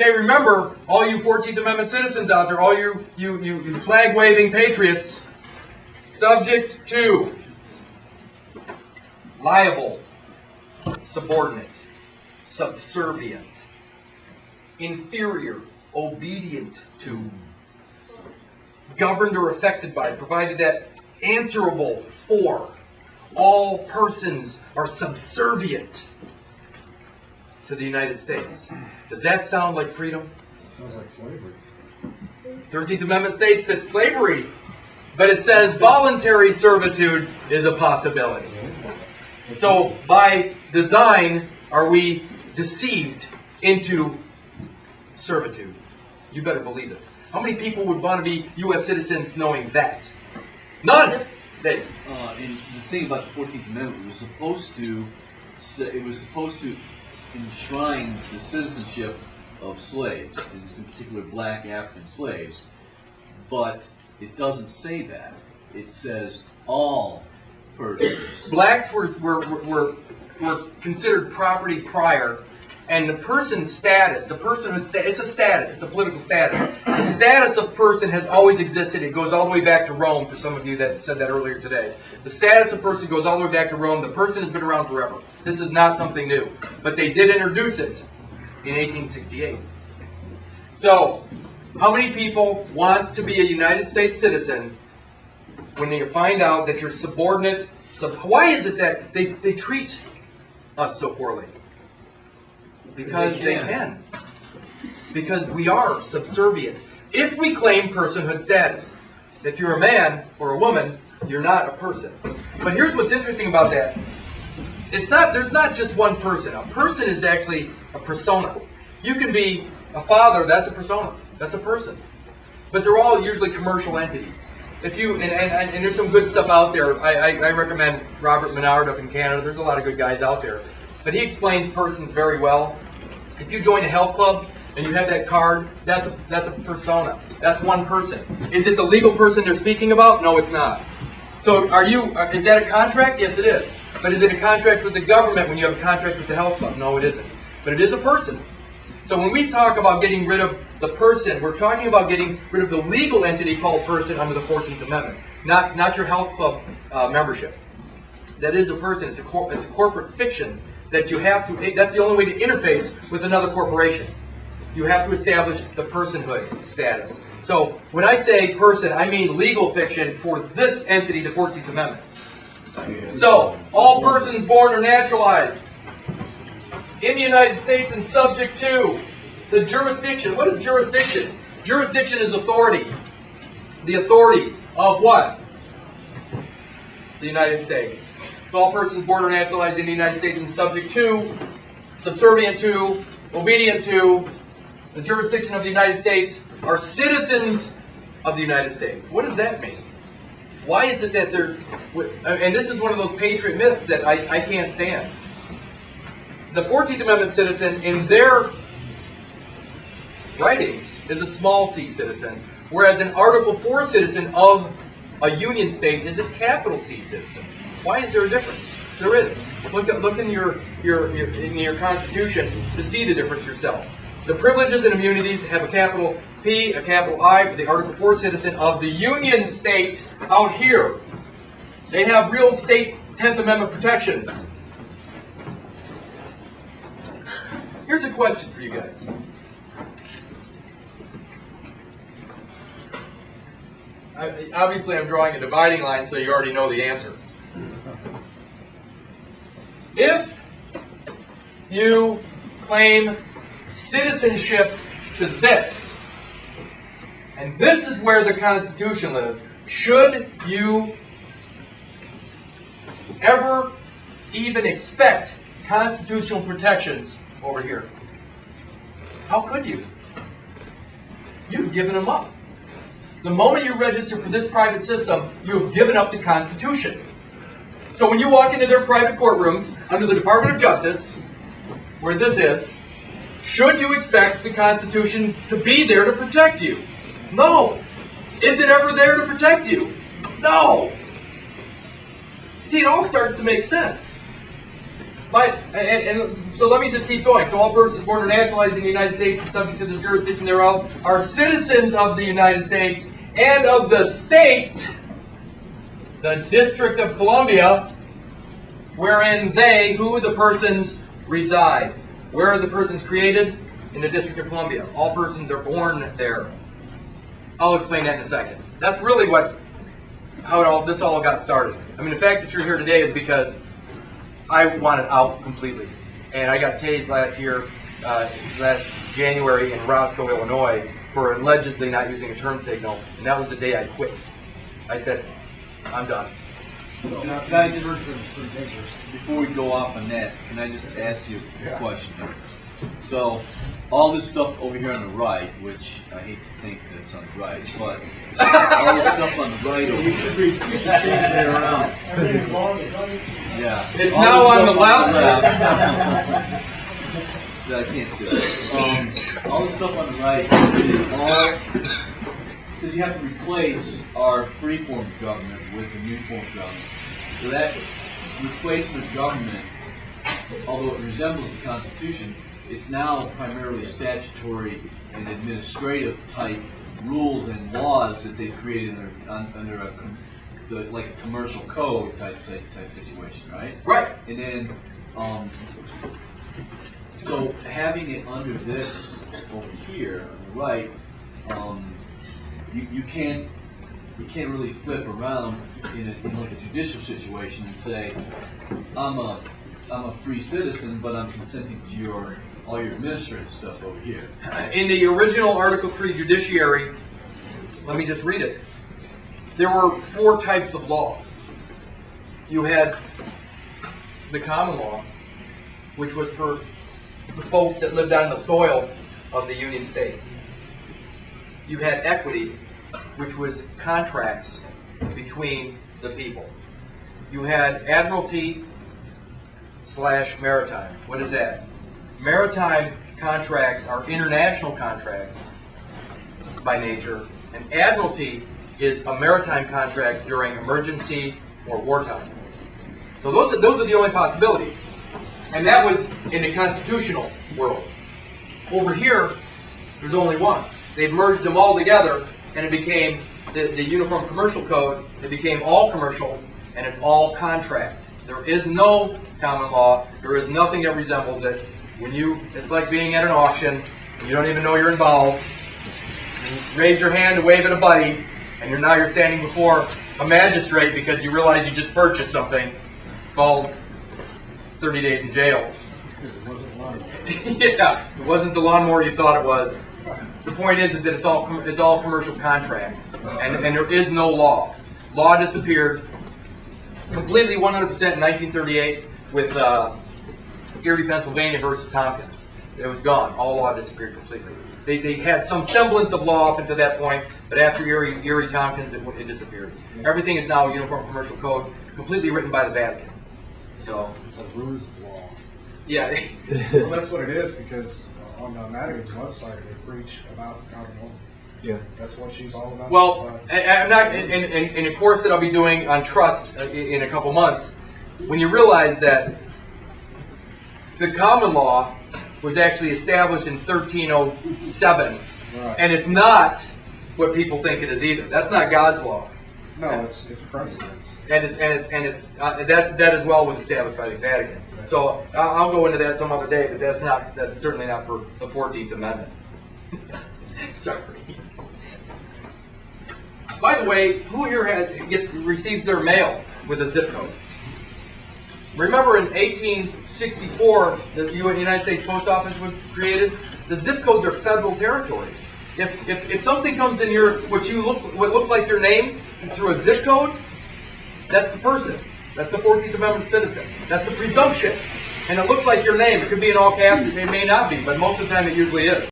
Okay, remember, all you 14th Amendment citizens out there, all you flag-waving patriots, subject to, liable, subordinate, subservient, inferior, obedient to, governed or affected by, provided that answerable for. All persons are subservient to the United States. Does that sound like freedom? Sounds like slavery. 13th Amendment states that slavery, but it says voluntary servitude is a possibility. So by design, are we deceived into servitude? You better believe it. How many people would want to be U.S. citizens knowing that? None! Dave. And the thing about the 14th Amendment, it was supposed to enshrine the citizenship of slaves, in particular black African slaves, but it doesn't say that. It says all persons. Blacks were considered property prior, and the person's status, the personhood status, it's a status, it's a political status. The status of person has always existed. It goes all the way back to Rome, for some of you that said that earlier today. The status of person goes all the way back to Rome. The person has been around forever. This is not something new. But they did introduce it in 1868. So, how many people want to be a United States citizen when you find out that you're subordinate? Why is it that they treat us so poorly? Because they can. Because we are subservient. If we claim personhood status. If you're a man or a woman, you're not a person. But here's what's interesting about that. There's not just one person. A person is actually a persona. You can be a father, that's a persona. That's a person. But they're all usually commercial entities. And there's some good stuff out there. I recommend Robert Menard up in Canada. There's a lot of good guys out there. But he explains persons very well. If you join a health club and you have that card, that's a persona. That's one person. Is it the legal person they're speaking about? No, it's not. So is that a contract? Yes, it is. But is it a contract with the government when you have a contract with the health club? No, it isn't. But it is a person. So when we talk about getting rid of the person, we're talking about getting rid of the legal entity called person under the 14th Amendment, not your health club membership. That is a person. It's a corporate fiction that you have to. That's the only way to interface with another corporation. You have to establish the personhood status. So when I say person, I mean legal fiction for this entity, the 14th Amendment. So all persons born or naturalized in the United States and subject to the jurisdiction. What is jurisdiction? Jurisdiction is authority. The authority of what? The United States. So all persons born or naturalized in the United States and subject to, subservient to, obedient to, the jurisdiction of the United States are citizens of the United States. What does that mean? Why is it that there's... And this is one of those patriot myths that I can't stand. The 14th Amendment citizen, in their writings, is a small c citizen, whereas an Article 4 citizen of a Union state is a capital C citizen. Why is there a difference? There is. Look in your Constitution to see the difference yourself. The privileges and immunities have a capital P, a capital I for the Article 4 citizen of the Union state out here. They have real state 10th Amendment protections. Here's a question for you guys. Obviously, I'm drawing a dividing line, so you already know the answer. If you claim citizenship to this, and this is where the Constitution lives, should you ever even expect constitutional protections over here? How could you? You've given them up. The moment you register for this private system, you have given up the Constitution. So when you walk into their private courtrooms under the Department of Justice, where this is, should you expect the Constitution to be there to protect you? No. Is it ever there to protect you? No. See, it all starts to make sense. So let me just keep going. So all persons born or naturalized in the United States and subject to the jurisdiction thereof are citizens of the United States and of the state, the District of Columbia, wherein they, who the persons reside. Where are the persons created? In the District of Columbia. All persons are born there. I'll explain that in a second. That's really how this all got started. I mean, the fact that you're here today is because I wanted out completely. And I got tased last January in Roscoe, Illinois, for allegedly not using a turn signal. And that was the day I quit. I said, I'm done. Can I just, before we go off on that, can I just ask you a question? So, all this stuff over here on the right, which I hate to think that it's on the right, but all this stuff on the right over here. You should change it around. Yeah. It's now on the left. I can't see that. All this stuff on the right is all, because you have to replace our free form of government with a new form of government. So that replacement of government, although it resembles the Constitution, it's now primarily statutory and administrative type rules and laws that they created under like a commercial code type situation, right? Right. And then, so having it under this over here on the right, you can't really flip around in like a judicial situation and say, I'm a free citizen, but I'm consenting to all your administrative stuff over here. In the original Article 3 Judiciary, let me just read it. There were 4 types of law. You had the common law, which was for the folks that lived on the soil of the Union States. You had equity, which was contracts between the people. You had admiralty / maritime. What is that? Maritime contracts are international contracts by nature, and admiralty is a maritime contract during emergency or wartime. So those are the only possibilities. And that was in the constitutional world. Over here, there's only one. They've merged them all together, and it became the Uniform Commercial Code. It became all commercial, and it's all contract. There is no common law. There is nothing that resembles it. It's like being at an auction. You don't even know you're involved. You raise your hand to wave at a buddy, and now you're standing before a magistrate because you realize you just purchased something called 30 days in jail. It wasn't lawnmower. Yeah, it wasn't the lawnmower you thought it was. The point is that it's all commercial contract, and there is no law. Law disappeared completely 100% in 1938 with Erie, Pennsylvania versus Tompkins. It was gone. All law disappeared completely. They had some semblance of law up until that point, but after Erie Tompkins, it disappeared. Everything is now a Uniform Commercial Code, completely written by the Vatican. So It's a ruse of law. yeah. Well, that's what it is, because on Madigan's website they preach about common law. Yeah. That's what she's all about. Well, I'm not in a course that I'll be doing on trust in a couple months. When you realize that the common law was actually established in 1307, Right. and it's not what people think it is either. That's not God's law. No, it's precedent. And that as well was established by the Vatican. So I'll go into that some other day, but that's certainly not for the 14th Amendment. Sorry. By the way, who here receives their mail with a zip code? Remember in 1864, the United States Post Office was created? The zip codes are federal territories. If something comes in what looks like your name through a zip code, that's the person. That's the 14th Amendment citizen. That's the presumption. And it looks like your name. It could be in all caps. It may not be, but most of the time it usually is.